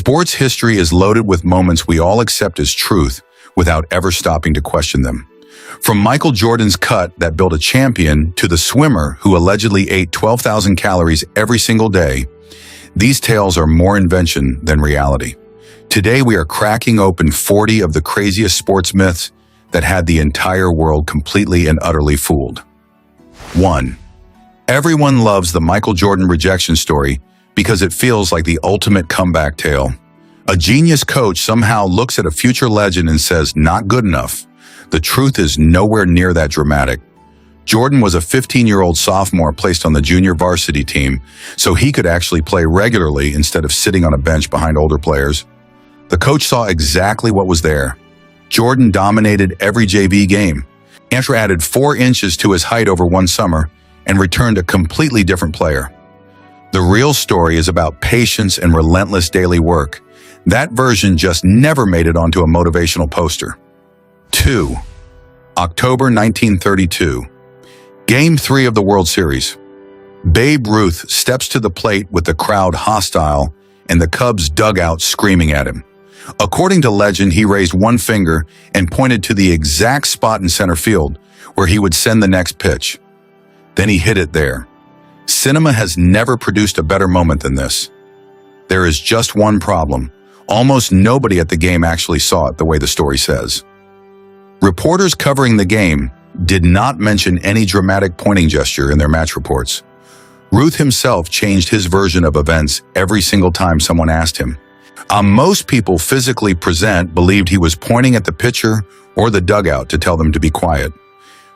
Sports history is loaded with moments we all accept as truth without ever stopping to question them. From Michael Jordan's cut that built a champion to the swimmer who allegedly ate 12,000 calories every single day, these tales are more invention than reality. Today we are cracking open 40 of the craziest sports myths that had the entire world completely and utterly fooled. 1. Everyone loves the Michael Jordan rejection story because it feels like the ultimate comeback tale. A genius coach somehow looks at a future legend and says, "Not good enough." The truth is nowhere near that dramatic. Jordan was a 15-year-old sophomore placed on the Junior Varsity team, so he could actually play regularly instead of sitting on a bench behind older players. The coach saw exactly what was there. Jordan dominated every JV game. After added 4 inches to his height over one summer and returned a completely different player. The real story is about patience and relentless daily work. That version just never made it onto a motivational poster. 2. October 1932. Game 3 of the World Series. Babe Ruth steps to the plate with the crowd hostile and the Cubs dugout screaming at him. According to legend, he raised one finger and pointed to the exact spot in center field where he would send the next pitch. Then he hit it there. Cinema has never produced a better moment than this. There is just one problem. Almost nobody at the game actually saw it the way the story says. Reporters covering the game did not mention any dramatic pointing gesture in their match reports. Ruth himself changed his version of events every single time someone asked him. Most people physically present believed he was pointing at the pitcher or the dugout to tell them to be quiet.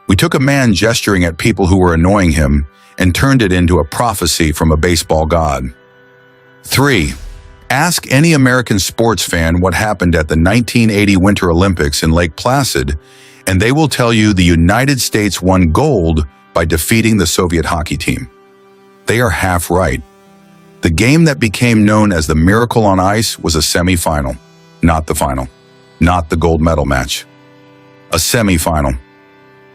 We took a man gesturing at people who were annoying him and turned it into a prophecy from a baseball god. 3. Ask any American sports fan what happened at the 1980 Winter Olympics in Lake Placid, and they will tell you the United States won gold by defeating the Soviet hockey team. They are half right. The game that became known as the Miracle on Ice was a semi-final, not the final, not the gold medal match. A semi-final.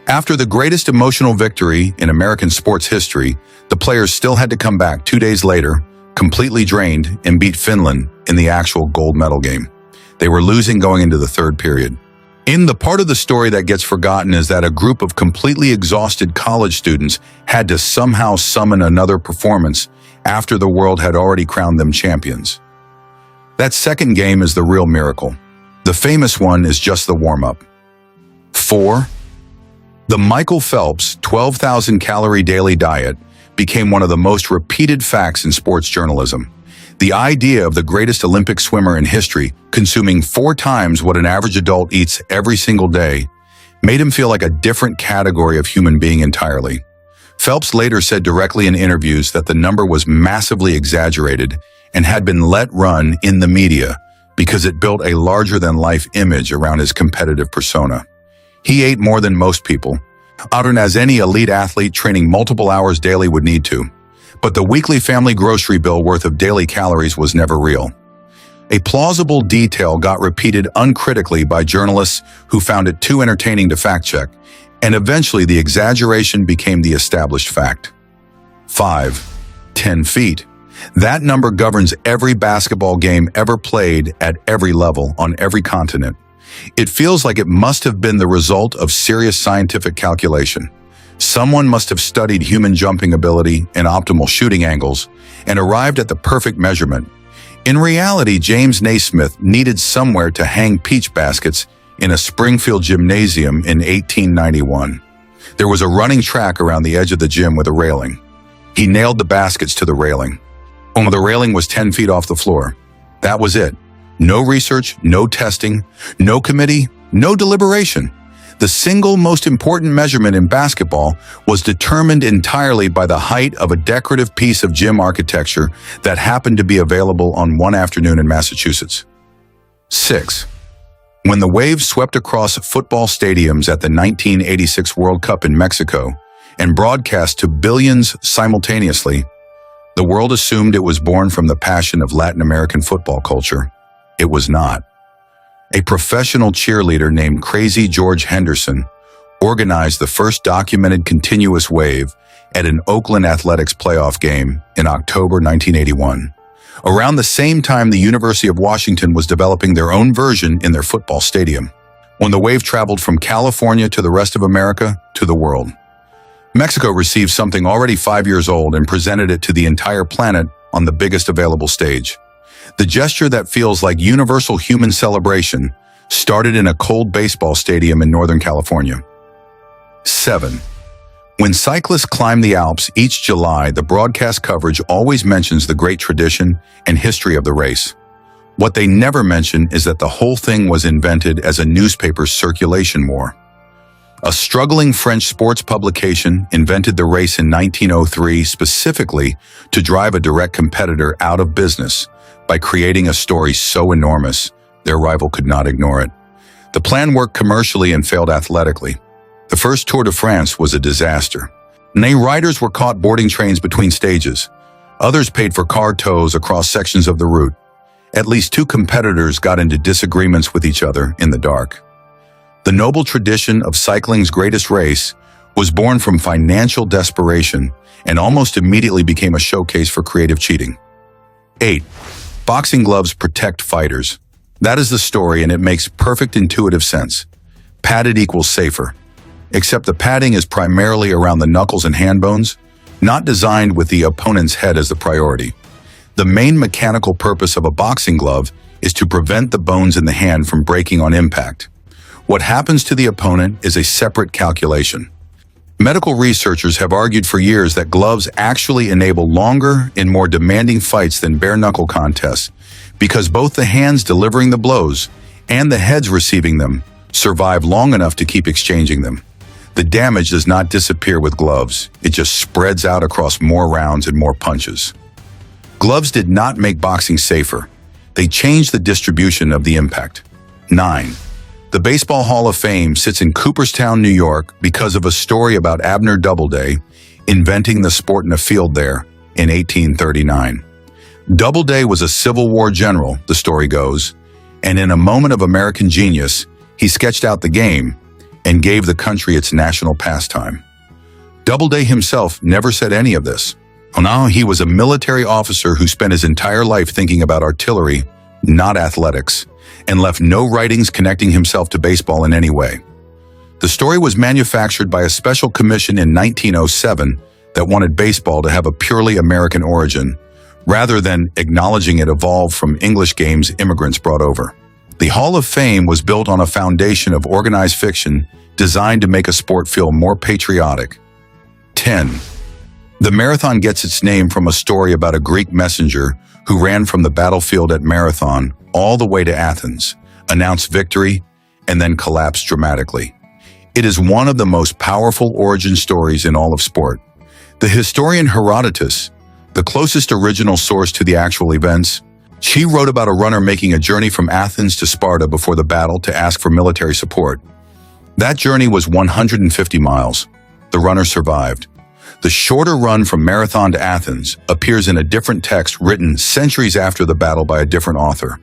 After the greatest emotional victory in American sports history, the players still had to come back 2 days later, completely drained, and beat Finland in the actual gold medal game. They were losing going into the third period. In the part of the story that gets forgotten is that a group of completely exhausted college students had to somehow summon another performance after the world had already crowned them champions. That second game is the real miracle. The famous one is just the warm-up. 4. The Michael Phelps 12,000 calorie daily diet became one of the most repeated facts in sports journalism. The idea of the greatest Olympic swimmer in history consuming 4 times what an average adult eats every single day made him feel like a different category of human being entirely. Phelps later said directly in interviews that the number was massively exaggerated and had been let run in the media because it built a larger-than-life image around his competitive persona. He ate more than most people, often as any elite athlete training multiple hours daily would need to. But the weekly family grocery bill worth of daily calories was never real. A plausible detail got repeated uncritically by journalists who found it too entertaining to fact-check, and eventually the exaggeration became the established fact. 5. 10 feet. That number governs every basketball game ever played at every level on every continent. It feels like it must have been the result of serious scientific calculation. Someone must have studied human jumping ability and optimal shooting angles and arrived at the perfect measurement. In reality, James Naismith needed somewhere to hang peach baskets in a Springfield gymnasium in 1891. There was a running track around the edge of the gym with a railing. He nailed the baskets to the railing. The railing was 10 feet off the floor. That was it. No research, no testing, no committee, no deliberation. The single most important measurement in basketball was determined entirely by the height of a decorative piece of gym architecture that happened to be available on one afternoon in Massachusetts. 6. When the waves swept across football stadiums at the 1986 World Cup in Mexico and broadcast to billions simultaneously, the world assumed it was born from the passion of Latin American football culture. It was not. A professional cheerleader named Crazy George Henderson organized the first documented continuous wave at an Oakland Athletics playoff game in October 1981. Around the same time, the University of Washington was developing their own version in their football stadium, when the wave traveled from California to the rest of America to the world. Mexico received something already 5 years old and presented it to the entire planet on the biggest available stage. The gesture that feels like universal human celebration started in a cold baseball stadium in Northern California. 7. When cyclists climb the Alps each July, the broadcast coverage always mentions the great tradition and history of the race. What they never mention is that the whole thing was invented as a newspaper circulation war. A struggling French sports publication invented the race in 1903 specifically to drive a direct competitor out of business by creating a story so enormous their rival could not ignore it. The plan worked commercially and failed athletically. The first Tour de France was a disaster. Many riders were caught boarding trains between stages. Others paid for car tows across sections of the route. At least 2 competitors got into disagreements with each other in the dark. The noble tradition of cycling's greatest race was born from financial desperation and almost immediately became a showcase for creative cheating. 8. Boxing gloves protect fighters. That is the story, and it makes perfect intuitive sense. Padded equals safer. Except the padding is primarily around the knuckles and hand bones, not designed with the opponent's head as the priority. The main mechanical purpose of a boxing glove is to prevent the bones in the hand from breaking on impact. What happens to the opponent is a separate calculation. Medical researchers have argued for years that gloves actually enable longer and more demanding fights than bare-knuckle contests because both the hands delivering the blows and the heads receiving them survive long enough to keep exchanging them. The damage does not disappear with gloves. It just spreads out across more rounds and more punches. Gloves did not make boxing safer. They changed the distribution of the impact. 9. The Baseball Hall of Fame sits in Cooperstown, New York because of a story about Abner Doubleday inventing the sport in a field there in 1839. Doubleday was a Civil War general, the story goes, and in a moment of American genius, he sketched out the game and gave the country its national pastime. Doubleday himself never said any of this. Oh no, he was a military officer who spent his entire life thinking about artillery, not athletics, and left no writings connecting himself to baseball in any way. The story was manufactured by a special commission in 1907 that wanted baseball to have a purely American origin, rather than acknowledging it evolved from English games immigrants brought over. The Hall of Fame was built on a foundation of organized fiction designed to make a sport feel more patriotic. 10. The marathon gets its name from a story about a Greek messenger who ran from the battlefield at Marathon all the way to Athens, announced victory, and then collapsed dramatically. It is one of the most powerful origin stories in all of sport. The historian Herodotus, the closest original source to the actual events, she wrote about a runner making a journey from Athens to Sparta before the battle to ask for military support. That journey was 150 miles. The runner survived. The shorter run from Marathon to Athens appears in a different text written centuries after the battle by a different author.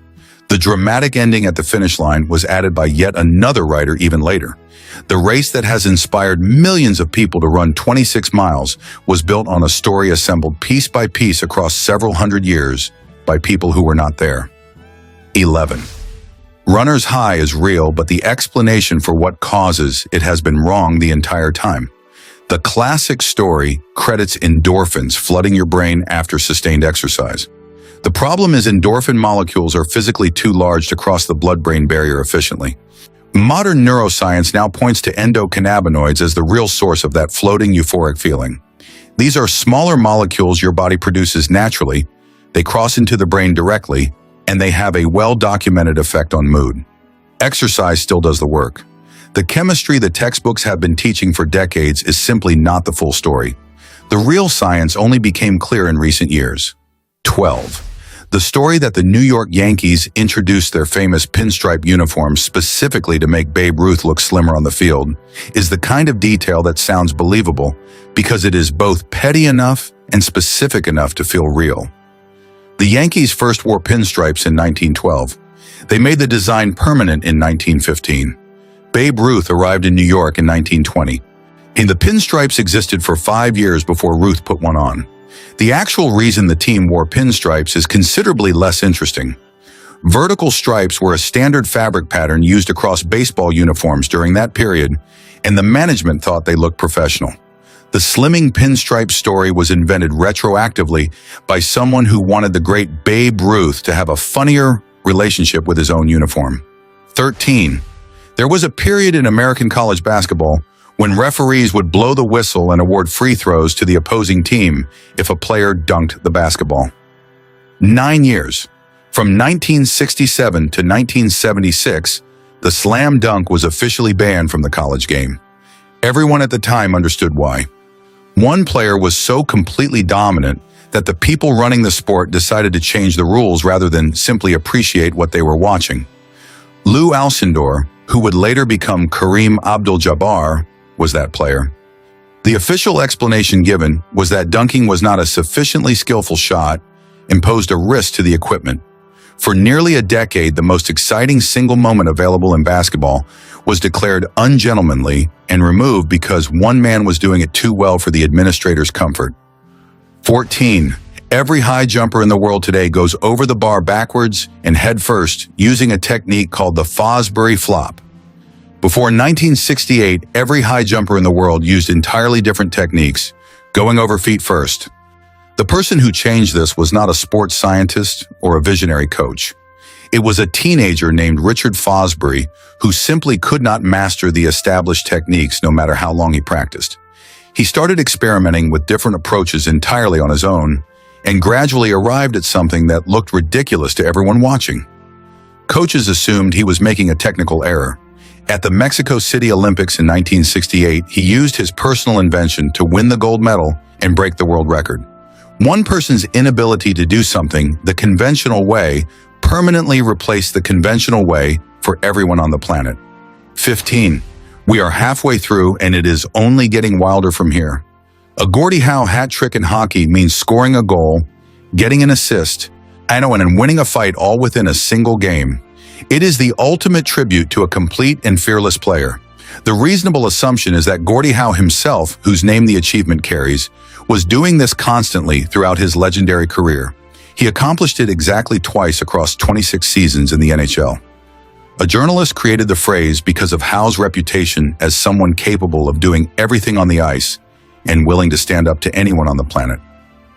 The dramatic ending at the finish line was added by yet another writer even later. The race that has inspired millions of people to run 26 miles was built on a story assembled piece by piece across several hundred years by people who were not there. 11. Runner's high is real, but the explanation for what causes it has been wrong the entire time. The classic story credits endorphins flooding your brain after sustained exercise. The problem is endorphin molecules are physically too large to cross the blood-brain barrier efficiently. Modern neuroscience now points to endocannabinoids as the real source of that floating euphoric feeling. These are smaller molecules your body produces naturally. They cross into the brain directly, and they have a well-documented effect on mood. Exercise still does the work. The chemistry the textbooks have been teaching for decades is simply not the full story. The real science only became clear in recent years. 12. The story that the New York Yankees introduced their famous pinstripe uniforms specifically to make Babe Ruth look slimmer on the field is the kind of detail that sounds believable because it is both petty enough and specific enough to feel real. The Yankees first wore pinstripes in 1912. They made the design permanent in 1915. Babe Ruth arrived in New York in 1920. And the pinstripes existed for 5 years before Ruth put one on. The actual reason the team wore pinstripes is considerably less interesting. Vertical stripes were a standard fabric pattern used across baseball uniforms during that period, and the management thought they looked professional. The slimming pinstripe story was invented retroactively by someone who wanted the great Babe Ruth to have a funnier relationship with his own uniform. 13. There was a period in American college basketball when referees would blow the whistle and award free throws to the opposing team if a player dunked the basketball. 9 years. From 1967 to 1976, the slam dunk was officially banned from the college game. Everyone at the time understood why. One player was so completely dominant that the people running the sport decided to change the rules rather than simply appreciate what they were watching. Lou Alcindor, who would later become Kareem Abdul-Jabbar, was that player. The official explanation given was that dunking was not a sufficiently skillful shot and posed a risk to the equipment. For nearly a decade, the most exciting single moment available in basketball was declared ungentlemanly and removed because one man was doing it too well for the administrator's comfort. 14. Every high jumper in the world today goes over the bar backwards and head first using a technique called the Fosbury flop. Before 1968, every high jumper in the world used entirely different techniques, going over feet first. The person who changed this was not a sports scientist or a visionary coach. It was a teenager named Richard Fosbury who simply could not master the established techniques no matter how long he practiced. He started experimenting with different approaches entirely on his own and gradually arrived at something that looked ridiculous to everyone watching. Coaches assumed he was making a technical error. At the Mexico City Olympics in 1968, he used his personal invention to win the gold medal and break the world record. One person's inability to do something the conventional way permanently replaced the conventional way for everyone on the planet. 15. We are halfway through and it is only getting wilder from here. A Gordie Howe hat trick in hockey means scoring a goal, getting an assist, and winning a fight all within a single game. It is the ultimate tribute to a complete and fearless player. The reasonable assumption is that Gordie Howe himself, whose name the achievement carries, was doing this constantly throughout his legendary career. He accomplished it exactly twice across 26 seasons in the NHL. A journalist created the phrase because of Howe's reputation as someone capable of doing everything on the ice and willing to stand up to anyone on the planet.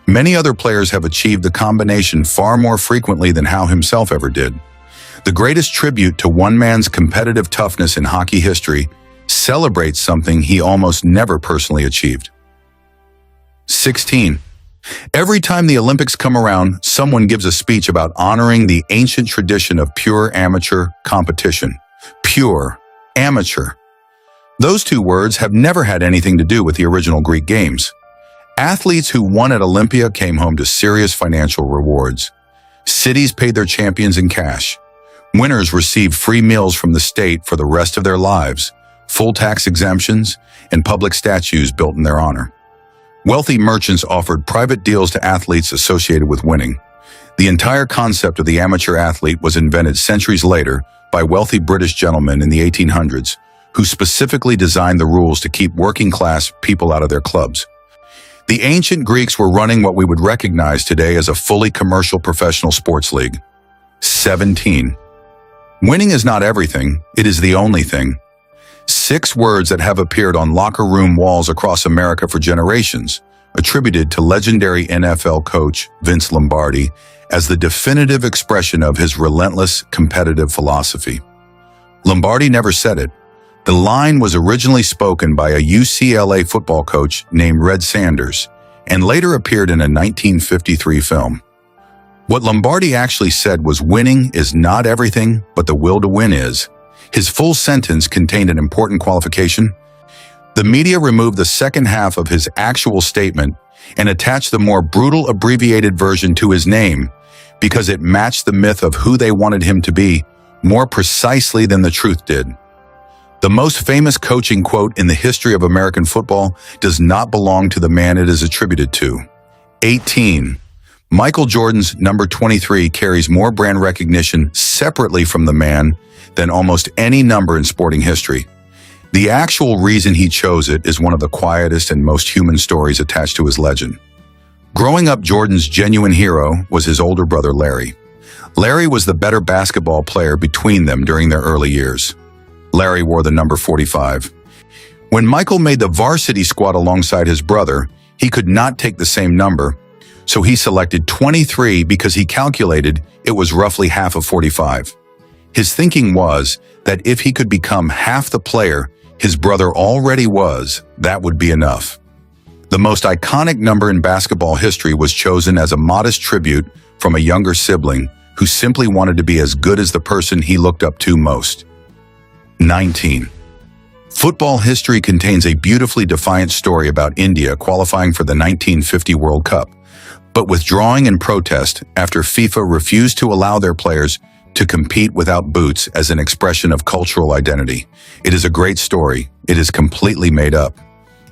Many other players have achieved the combination far more frequently than Howe himself ever did. The greatest tribute to one man's competitive toughness in hockey history celebrates something he almost never personally achieved. 16. Every time the Olympics come around, someone gives a speech about honoring the ancient tradition of pure amateur competition. Pure, amateur. Those two words have never had anything to do with the original Greek games. Athletes who won at Olympia came home to serious financial rewards. Cities paid their champions in cash. Winners received free meals from the state for the rest of their lives, full tax exemptions, and public statues built in their honor. Wealthy merchants offered private deals to athletes associated with winning. The entire concept of the amateur athlete was invented centuries later by wealthy British gentlemen in the 1800s, who specifically designed the rules to keep working-class people out of their clubs. The ancient Greeks were running what we would recognize today as a fully commercial professional sports league. 17. Winning is not everything, it is the only thing. 6 words that have appeared on locker room walls across America for generations, attributed to legendary NFL coach Vince Lombardi as the definitive expression of his relentless competitive philosophy. Lombardi never said it. The line was originally spoken by a UCLA football coach named Red Sanders and later appeared in a 1953 film. What Lombardi actually said was, "Winning is not everything, but the will to win is." His full sentence contained an important qualification. The media removed the second half of his actual statement and attached the more brutal abbreviated version to his name because it matched the myth of who they wanted him to be more precisely than the truth did. The most famous coaching quote in the history of American football does not belong to the man it is attributed to. 18. Michael Jordan's number 23 carries more brand recognition separately from the man than almost any number in sporting history. The actual reason he chose it is one of the quietest and most human stories attached to his legend. Growing up, Jordan's genuine hero was his older brother, Larry. Larry was the better basketball player between them during their early years. Larry wore the number 45. When Michael made the varsity squad alongside his brother, he could not take the same number, so he selected 23 because he calculated it was roughly half of 45. His thinking was that if he could become half the player his brother already was, that would be enough. The most iconic number in basketball history was chosen as a modest tribute from a younger sibling who simply wanted to be as good as the person he looked up to most. 19. Football history contains a beautifully defiant story about India qualifying for the 1950 World Cup, but withdrawing in protest after FIFA refused to allow their players to compete without boots as an expression of cultural identity. It is a great story. It is completely made up.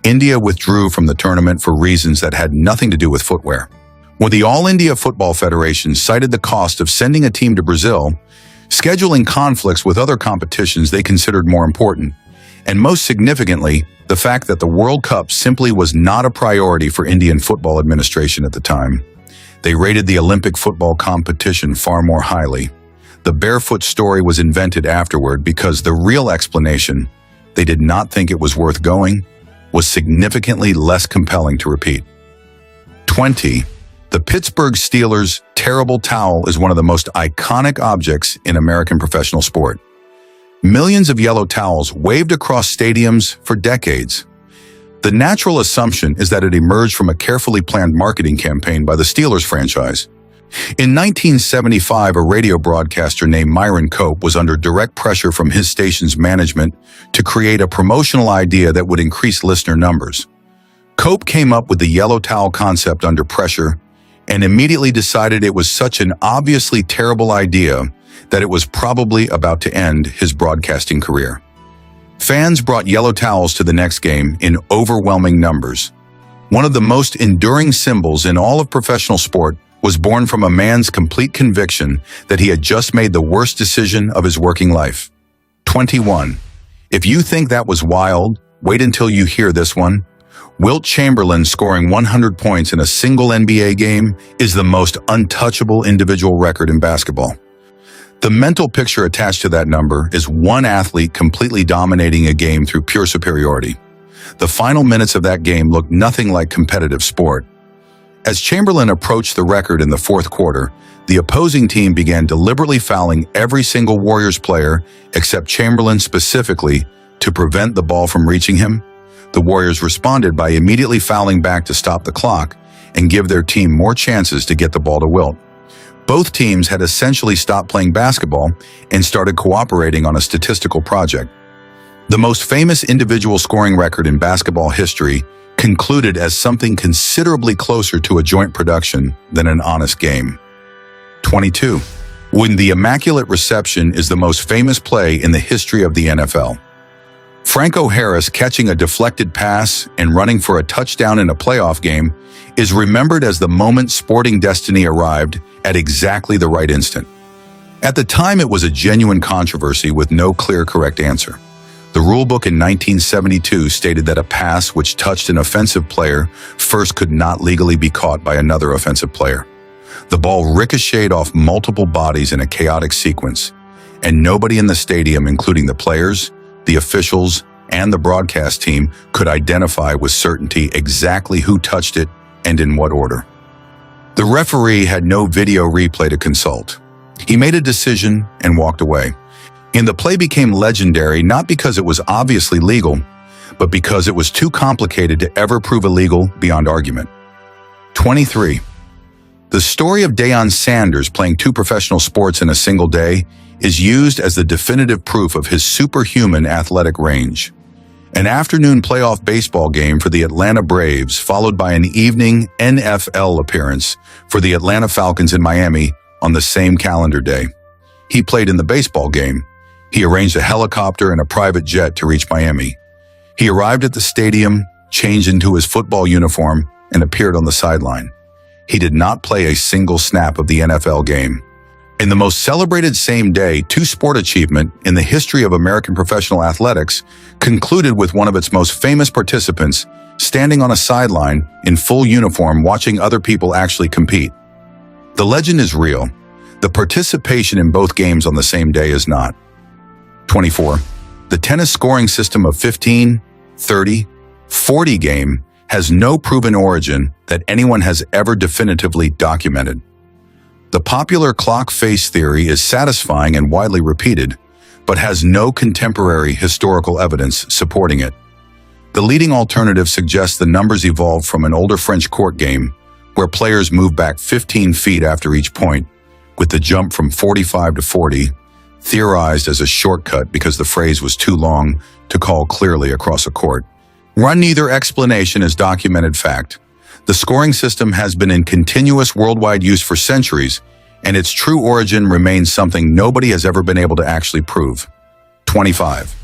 India withdrew from the tournament for reasons that had nothing to do with footwear. When the All India Football Federation cited the cost of sending a team to Brazil, scheduling conflicts with other competitions they considered more important, and most significantly, the fact that the World Cup simply was not a priority for Indian football administration at the time. They rated the Olympic football competition far more highly. The barefoot story was invented afterward because the real explanation, they did not think it was worth going, was significantly less compelling to repeat. 20. The Pittsburgh Steelers' terrible towel is one of the most iconic objects in American professional sport. Millions of yellow towels waved across stadiums for decades. The natural assumption is that it emerged from a carefully planned marketing campaign by the Steelers franchise. In 1975, a radio broadcaster named Myron Cope was under direct pressure from his station's management to create a promotional idea that would increase listener numbers. Cope came up with the yellow towel concept under pressure and immediately decided it was such an obviously terrible idea that it was probably about to end his broadcasting career. Fans brought yellow towels to the next game in overwhelming numbers. One of the most enduring symbols in all of professional sport was born from a man's complete conviction that he had just made the worst decision of his working life. 21. If you think that was wild, wait until you hear this one. Wilt Chamberlain scoring 100 points in a single NBA game is the most untouchable individual record in basketball. The mental picture attached to that number is one athlete completely dominating a game through pure superiority. The final minutes of that game looked nothing like competitive sport. As Chamberlain approached the record in the fourth quarter, the opposing team began deliberately fouling every single Warriors player except Chamberlain specifically to prevent the ball from reaching him. The Warriors responded by immediately fouling back to stop the clock and give their team more chances to get the ball to Wilt. Both teams had essentially stopped playing basketball and started cooperating on a statistical project. The most famous individual scoring record in basketball history concluded as something considerably closer to a joint production than an honest game. 22. When the Immaculate Reception is the most famous play in the history of the NFL. Franco Harris catching a deflected pass and running for a touchdown in a playoff game is remembered as the moment sporting destiny arrived at exactly the right instant. At the time, it was a genuine controversy with no clear correct answer. The rulebook in 1972 stated that a pass which touched an offensive player first could not legally be caught by another offensive player. The ball ricocheted off multiple bodies in a chaotic sequence, and nobody in the stadium, including the players, the officials, and the broadcast team, could identify with certainty exactly who touched it and in what order. The referee had no video replay to consult. He made a decision and walked away. And the play became legendary not because it was obviously legal, but because it was too complicated to ever prove illegal beyond argument. 23. The story of Deion Sanders playing 2 professional sports in a single day is used as the definitive proof of his superhuman athletic range. An afternoon playoff baseball game for the Atlanta Braves, followed by an evening NFL appearance for the Atlanta Falcons in Miami on the same calendar day. He played in the baseball game. He arranged a helicopter and a private jet to reach Miami. He arrived at the stadium, changed into his football uniform, and appeared on the sideline. He did not play a single snap of the NFL game. In the most celebrated same day two-sport achievement in the history of American professional athletics, concluded with one of its most famous participants standing on a sideline in full uniform watching other people actually compete. The legend is real. The participation in both games on the same day is not. 24. The tennis scoring system of 15, 30, 40 game has no proven origin that anyone has ever definitively documented. The popular clock face theory is satisfying and widely repeated, but has no contemporary historical evidence supporting it. The leading alternative suggests the numbers evolved from an older French court game where players move back 15 feet after each point, with the jump from 45 to 40 theorized as a shortcut because the phrase was too long to call clearly across a court. Neither explanation is documented fact. The scoring system has been in continuous worldwide use for centuries, and its true origin remains something nobody has ever been able to actually prove. 25.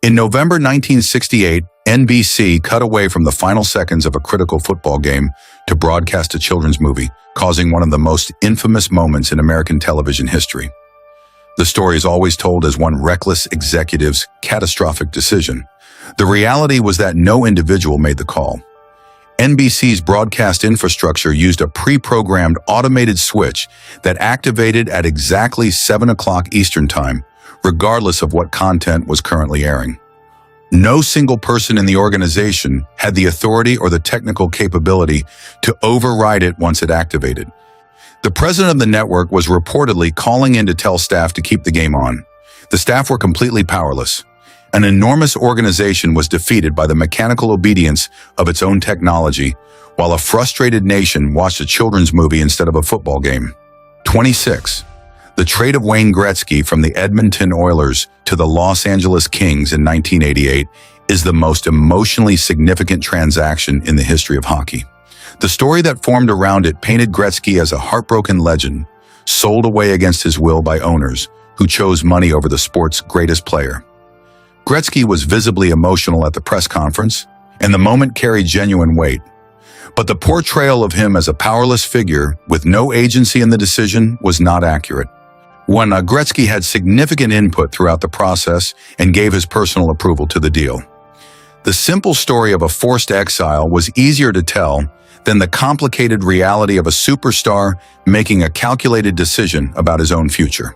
In November 1968, NBC cut away from the final seconds of a critical football game to broadcast a children's movie, causing one of the most infamous moments in American television history. The story is always told as one reckless executive's catastrophic decision. The reality was that no individual made the call. NBC's broadcast infrastructure used a pre-programmed automated switch that activated at exactly 7 o'clock Eastern Time, regardless of what content was currently airing. No single person in the organization had the authority or the technical capability to override it once it activated. The president of the network was reportedly calling in to tell staff to keep the game on. The staff were completely powerless. An enormous organization was defeated by the mechanical obedience of its own technology, while a frustrated nation watched a children's movie instead of a football game. 26. The trade of Wayne Gretzky from the Edmonton Oilers to the Los Angeles Kings in 1988 is the most emotionally significant transaction in the history of hockey. The story that formed around it painted Gretzky as a heartbroken legend, sold away against his will by owners who chose money over the sport's greatest player. Gretzky was visibly emotional at the press conference, and the moment carried genuine weight. But the portrayal of him as a powerless figure with no agency in the decision was not accurate. Gretzky had significant input throughout the process and gave his personal approval to the deal. The simple story of a forced exile was easier to tell than the complicated reality of a superstar making a calculated decision about his own future.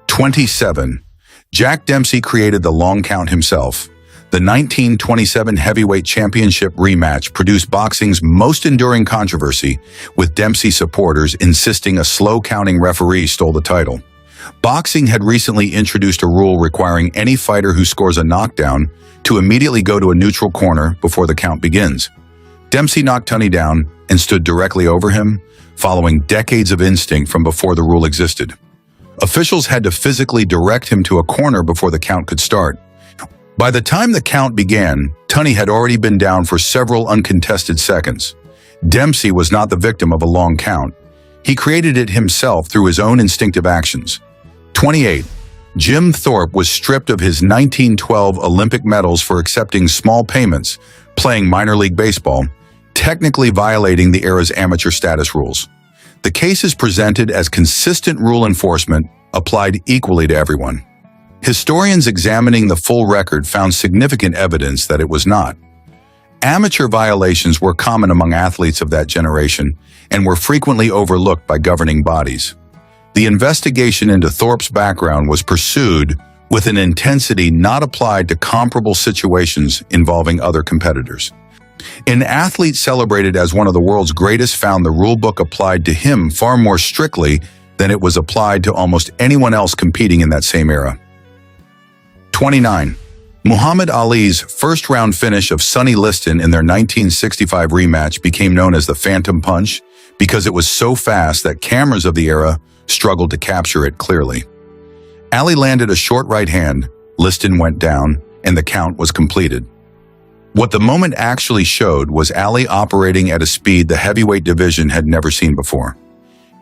27. Jack Dempsey created the long count himself. The 1927 heavyweight championship rematch produced boxing's most enduring controversy, with Dempsey supporters insisting a slow-counting referee stole the title. Boxing had recently introduced a rule requiring any fighter who scores a knockdown to immediately go to a neutral corner before the count begins. Dempsey knocked Tunney down and stood directly over him, following decades of instinct from before the rule existed. Officials had to physically direct him to a corner before the count could start. By the time the count began, Tunney had already been down for several uncontested seconds. Dempsey was not the victim of a long count. He created it himself through his own instinctive actions. 28. Jim Thorpe was stripped of his 1912 Olympic medals for accepting small payments, playing minor league baseball, technically violating the era's amateur status rules. The case is presented as consistent rule enforcement applied equally to everyone. Historians examining the full record found significant evidence that it was not. Amateur violations were common among athletes of that generation and were frequently overlooked by governing bodies. The investigation into Thorpe's background was pursued with an intensity not applied to comparable situations involving other competitors. An athlete celebrated as one of the world's greatest found the rulebook applied to him far more strictly than it was applied to almost anyone else competing in that same era. 29. Muhammad Ali's first-round finish of Sonny Liston in their 1965 rematch became known as the Phantom Punch because it was so fast that cameras of the era struggled to capture it clearly. Ali landed a short right hand, Liston went down, and the count was completed. What the moment actually showed was Ali operating at a speed the heavyweight division had never seen before.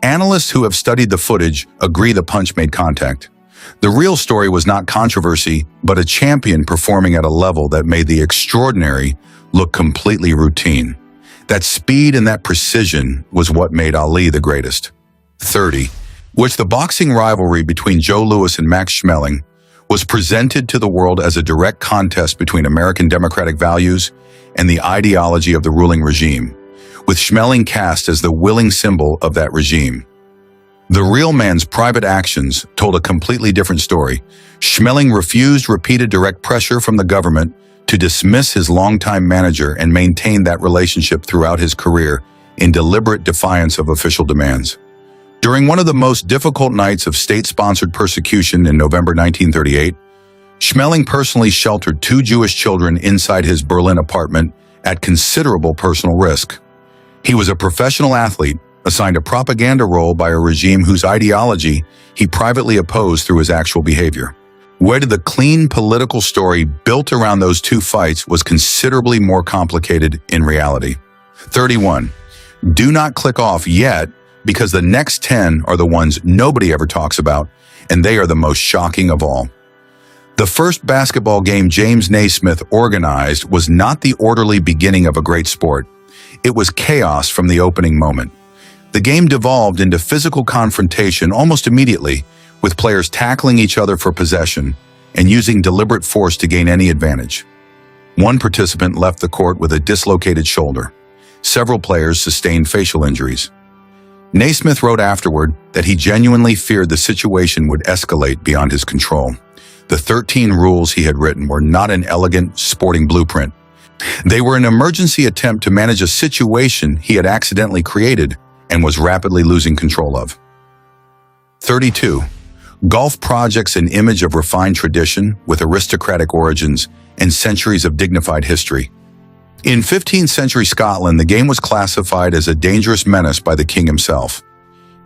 Analysts who have studied the footage agree the punch made contact. The real story was not controversy, but a champion performing at a level that made the extraordinary look completely routine. That speed and that precision was what made Ali the greatest. 30. Which the boxing rivalry between Joe Louis and Max Schmeling was presented to the world as a direct contest between American democratic values and the ideology of the ruling regime, with Schmeling cast as the willing symbol of that regime. The real man's private actions told a completely different story. Schmeling refused repeated direct pressure from the government to dismiss his longtime manager and maintained that relationship throughout his career in deliberate defiance of official demands. During one of the most difficult nights of state-sponsored persecution in November 1938, Schmeling personally sheltered 2 Jewish children inside his Berlin apartment at considerable personal risk. He was a professional athlete, assigned a propaganda role by a regime whose ideology he privately opposed through his actual behavior. Whether the clean political story built around those 2 fights was considerably more complicated in reality. 31. Do not click off yet, because the next 10 are the ones nobody ever talks about, and they are the most shocking of all. The first basketball game James Naismith organized was not the orderly beginning of a great sport. It was chaos from the opening moment. The game devolved into physical confrontation almost immediately, with players tackling each other for possession and using deliberate force to gain any advantage. One participant left the court with a dislocated shoulder. Several players sustained facial injuries. Naismith wrote afterward that he genuinely feared the situation would escalate beyond his control. The 13 rules he had written were not an elegant sporting blueprint. They were an emergency attempt to manage a situation he had accidentally created and was rapidly losing control of. 32. Golf projects an image of refined tradition with aristocratic origins and centuries of dignified history. In 15th century Scotland, the game was classified as a dangerous menace by the king himself.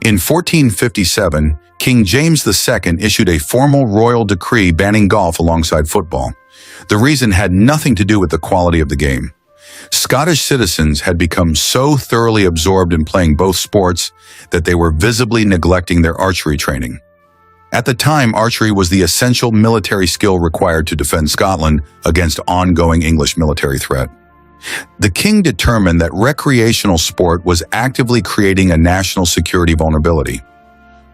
In 1457, King James II issued a formal royal decree banning golf alongside football. The reason had nothing to do with the quality of the game. Scottish citizens had become so thoroughly absorbed in playing both sports that they were visibly neglecting their archery training. At the time, archery was the essential military skill required to defend Scotland against ongoing English military threat. The king determined that recreational sport was actively creating a national security vulnerability.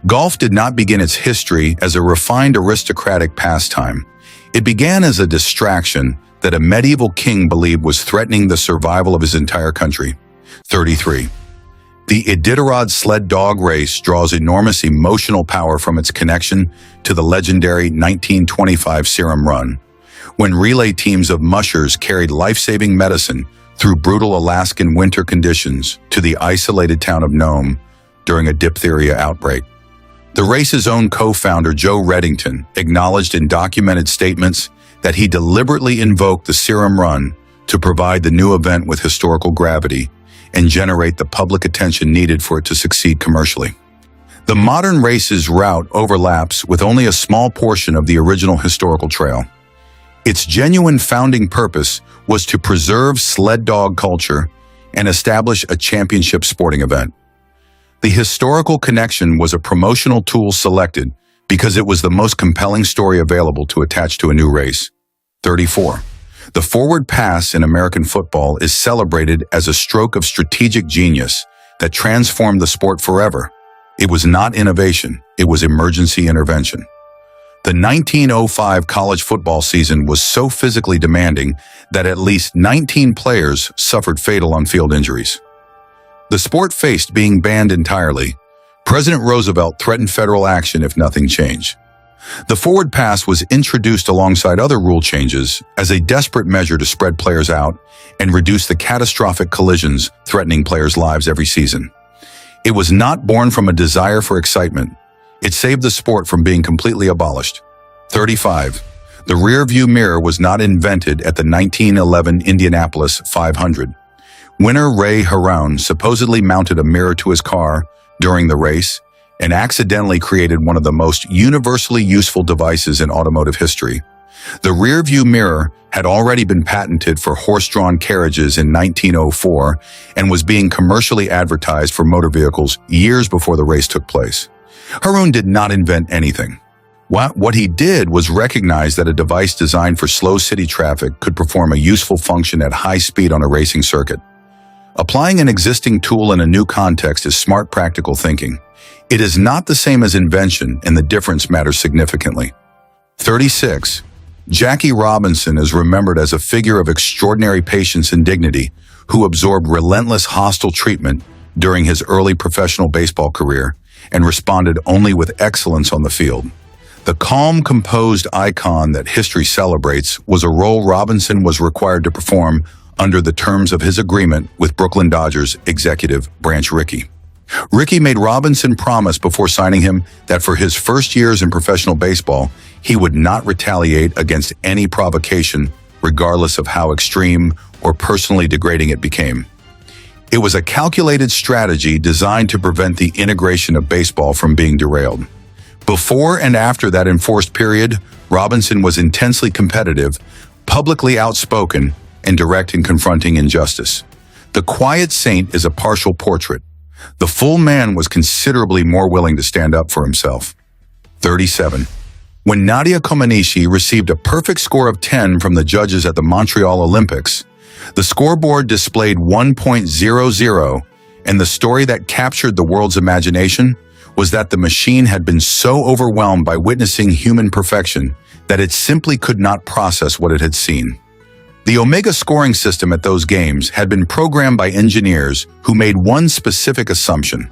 Golf did not begin its history as a refined aristocratic pastime. It began as a distraction that a medieval king believed was threatening the survival of his entire country. 33. The Iditarod sled dog race draws enormous emotional power from its connection to the legendary 1925 Serum Run, when relay teams of mushers carried life-saving medicine through brutal Alaskan winter conditions to the isolated town of Nome during a diphtheria outbreak. The race's own co-founder, Joe Reddington, acknowledged in documented statements that he deliberately invoked the Serum Run to provide the new event with historical gravity and generate the public attention needed for it to succeed commercially. The modern race's route overlaps with only a small portion of the original historical trail. Its genuine founding purpose was to preserve sled dog culture and establish a championship sporting event. The historical connection was a promotional tool selected because it was the most compelling story available to attach to a new race. 34. The forward pass in American football is celebrated as a stroke of strategic genius that transformed the sport forever. It was not innovation, it was emergency intervention. The 1905 college football season was so physically demanding that at least 19 players suffered fatal on-field injuries. The sport faced being banned entirely. President Roosevelt threatened federal action if nothing changed. The forward pass was introduced alongside other rule changes as a desperate measure to spread players out and reduce the catastrophic collisions threatening players' lives every season. It was not born from a desire for excitement. It saved the sport from being completely abolished. 35. The rear-view mirror was not invented at the 1911 Indianapolis 500. Winner Ray Harroun supposedly mounted a mirror to his car during the race and accidentally created one of the most universally useful devices in automotive history. The rear-view mirror had already been patented for horse-drawn carriages in 1904 and was being commercially advertised for motor vehicles years before the race took place. Harroun did not invent anything. What he did was recognize that a device designed for slow city traffic could perform a useful function at high speed on a racing circuit. Applying an existing tool in a new context is smart, practical thinking. It is not the same as invention, and the difference matters significantly. 36. Jackie Robinson is remembered as a figure of extraordinary patience and dignity who absorbed relentless hostile treatment during his early professional baseball career and responded only with excellence on the field. The calm, composed icon that history celebrates was a role Robinson was required to perform under the terms of his agreement with Brooklyn Dodgers executive Branch Rickey. Rickey made Robinson promise before signing him that for his first years in professional baseball, he would not retaliate against any provocation, regardless of how extreme or personally degrading it became. It was a calculated strategy designed to prevent the integration of baseball from being derailed. Before and after that enforced period, Robinson was intensely competitive, publicly outspoken, and direct in confronting injustice. The quiet saint is a partial portrait. The full man was considerably more willing to stand up for himself. 37. When Nadia Comaneci received a perfect score of 10 from the judges at the Montreal Olympics, the scoreboard displayed 1.00, and the story that captured the world's imagination was that the machine had been so overwhelmed by witnessing human perfection that it simply could not process what it had seen. The Omega scoring system at those games had been programmed by engineers who made one specific assumption.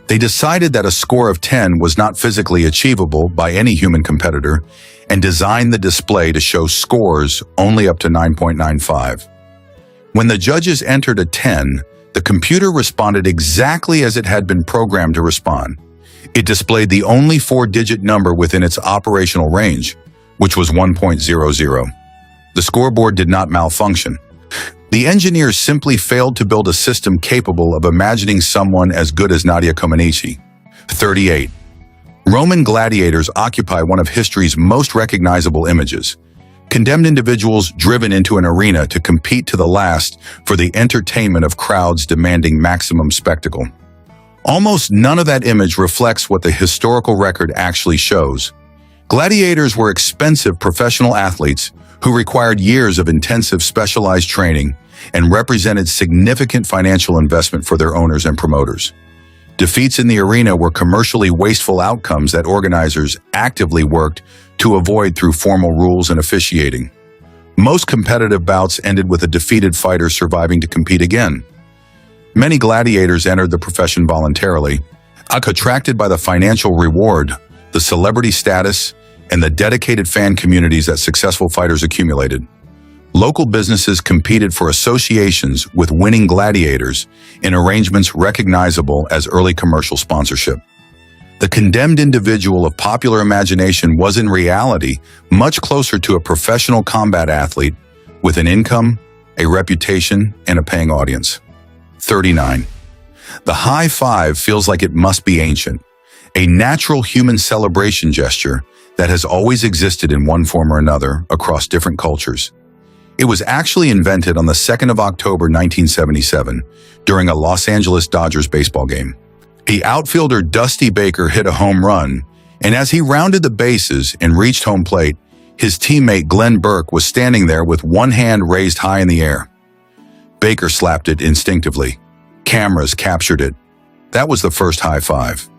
They decided that a score of 10 was not physically achievable by any human competitor and designed the display to show scores only up to 9.95. When the judges entered a 10, the computer responded exactly as it had been programmed to respond. It displayed the only 4-digit number within its operational range, which was 1.00. The scoreboard did not malfunction. The engineers simply failed to build a system capable of imagining someone as good as Nadia Comaneci. 38. Roman gladiators occupy one of history's most recognizable images. Condemned individuals driven into an arena to compete to the last for the entertainment of crowds demanding maximum spectacle. Almost none of that image reflects what the historical record actually shows. Gladiators were expensive professional athletes who required years of intensive specialized training and represented significant financial investment for their owners and promoters. Defeats in the arena were commercially wasteful outcomes that organizers actively worked to avoid through formal rules and officiating. Most competitive bouts ended with a defeated fighter surviving to compete again. Many gladiators entered the profession voluntarily, attracted by the financial reward, the celebrity status, and the dedicated fan communities that successful fighters accumulated. Local businesses competed for associations with winning gladiators in arrangements recognizable as early commercial sponsorship. The condemned individual of popular imagination was in reality much closer to a professional combat athlete with an income, a reputation, and a paying audience. 39. The high five feels like it must be ancient, a natural human celebration gesture that has always existed in one form or another across different cultures. It was actually invented on the 2nd of October 1977 during a Los Angeles Dodgers baseball game. The outfielder Dusty Baker hit a home run, and as he rounded the bases and reached home plate, his teammate Glenn Burke was standing there with one hand raised high in the air. Baker slapped it instinctively. Cameras captured it. That was the first high five.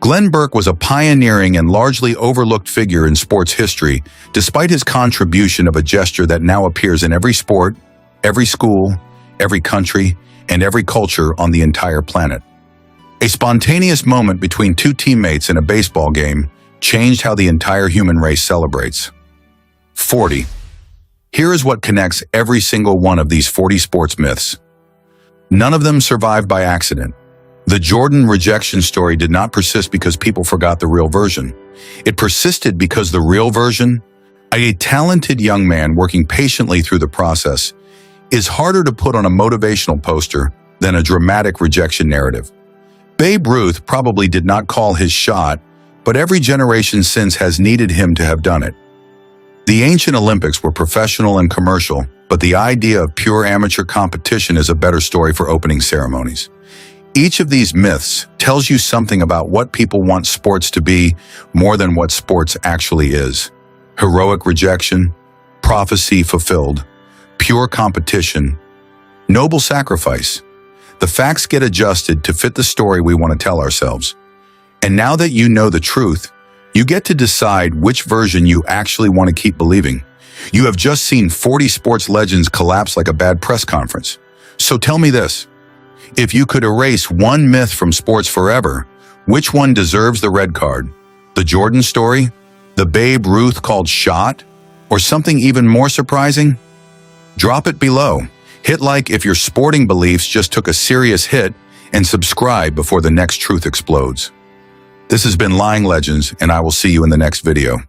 Glenn Burke was a pioneering and largely overlooked figure in sports history, despite his contribution of a gesture that now appears in every sport, every school, every country, and every culture on the entire planet. A spontaneous moment between two teammates in a baseball game changed how the entire human race celebrates. 40. Here is what connects every single one of these 40 sports myths. None of them survived by accident. The Jordan rejection story did not persist because people forgot the real version. It persisted because the real version, a talented young man working patiently through the process, is harder to put on a motivational poster than a dramatic rejection narrative. Babe Ruth probably did not call his shot, but every generation since has needed him to have done it. The ancient Olympics were professional and commercial, but the idea of pure amateur competition is a better story for opening ceremonies. Each of these myths tells you something about what people want sports to be more than what sports actually is. Heroic rejection, prophecy fulfilled, pure competition, noble sacrifice. The facts get adjusted to fit the story we want to tell ourselves. And now that you know the truth, You get to decide which version you actually want to keep believing. You have just seen 40 sports legends collapse like a bad press conference. So tell me this. If you could erase one myth from sports forever, which one deserves the red card? The Jordan story? The Babe Ruth called shot? Or something even more surprising? Drop it below. Hit like if your sporting beliefs just took a serious hit, and subscribe before the next truth explodes. This has been Lying Legends, and I will see you in the next video.